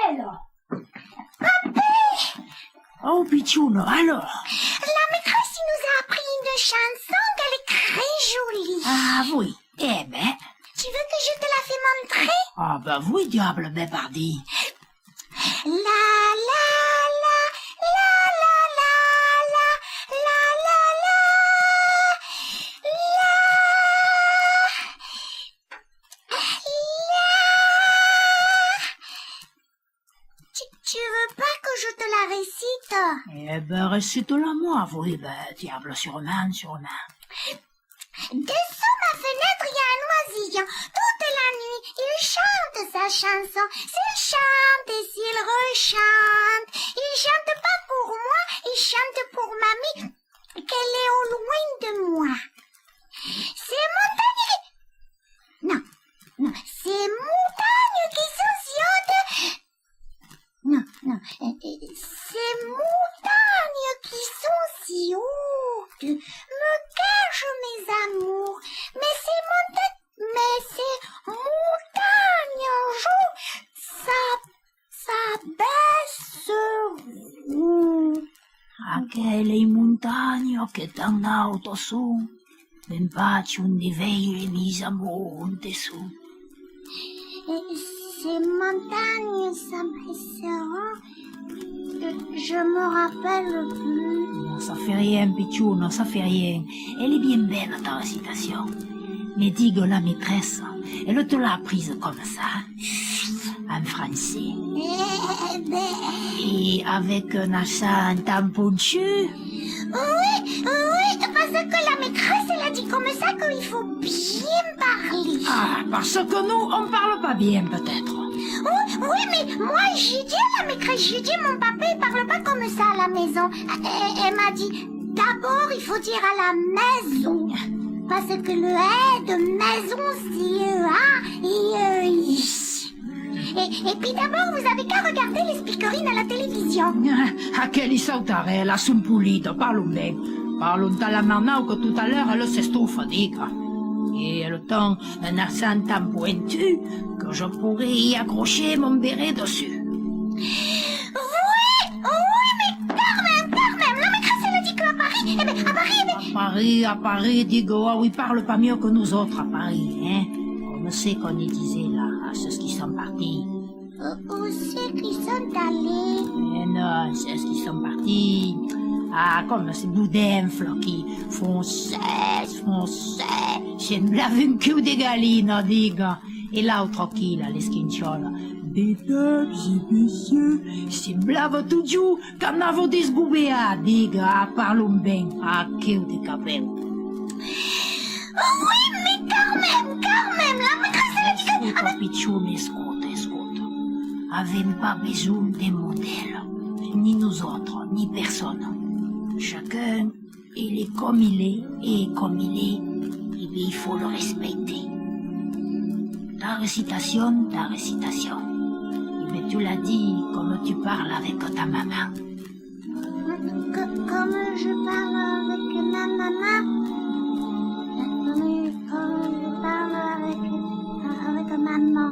Gabrielle! Oh, Pichouno, alors? La maîtresse nous a appris une chanson qu'elle est très jolie. Ah oui, eh ben... Tu veux que je te la fais montrer? Ah ben oui, diable, ben pardi. La la la, la la la la, la la la, la. Tu veux pas que je te la récite? Eh ben, récite-la moi, oui, ben, diable, sûrement, sûrement. Dessous ma fenêtre, il y a un oisillon. Toute la nuit, il chante sa chanson. S'il chante et s'il rechante, il chante pas pour moi, il chante pour mamie, qu'elle est au loin de moi. C'est montagne qui... Non, c'est montagne qui sauciote. Non, c'est montagne qui sont si hautes, me cachent mes amours, mais c'est montagne un jour, ça baisseront. Aquelle montagne che tan alto su, ben pace un veille mis amour en dessous. Ces montagnes s'abaisseront, je me rappelle plus. Non, ça fait rien, Pichouno, ça fait rien. Elle est bien belle, ta récitation. Mais dis que la maîtresse, elle te l'a apprise comme ça, en français. Et avec un accent tamponchu. Oui, parce que la maîtresse, elle a dit comme ça qu'il faut bien parler. Ah, parce que nous, on parle pas bien, peut-être. Oui, mais moi, j'ai dit à la maîtresse, j'ai dit mon papa, il parle pas comme ça à la maison. Elle m'a dit, d'abord, il faut dire à la maison. Parce que le « de maison, c'est et puis d'abord, vous avez qu'à regarder les speakerines à la télévision. A quelle sautarella, son pulito, parlons bien. Parlons maintenant que tout à l'heure, elle s'estouffe, diga. Et elle tend un accent tan pointu que je pourrais y accrocher mon béret dessus. Oui, mais quand même, la maîtresse, elle a dit qu'à Paris, À Paris, digo, ah oui, parle pas mieux que nous autres à Paris, hein. Comme c'est qu'on y disait là, à ceux qui sont partis. Où c'est qu'ils sont allés? Mais non, c'est ceux qui sont partis. Ah, comme ces boudinfles qui fonçaient, semblava un cul de gallina, diga. Et l'autre qui, là, les schinciola. Mesdames et messieurs, semblava toujours qu'en avons des sgoubéas, diga, parlons bien, à cul de capel. Oui, mais quand même, la maîtresse, elle a dit que... Écoute, Pichoun, écoute. Avem pas besoin de modèles, ni nous autres, ni personne. Chacun, il est comme il est, et comme il est, et bien il faut le respecter. Ta récitation, et bien tu l'as dit comme tu parles avec ta maman. Comme je parle avec ma maman? Comme je parle avec maman.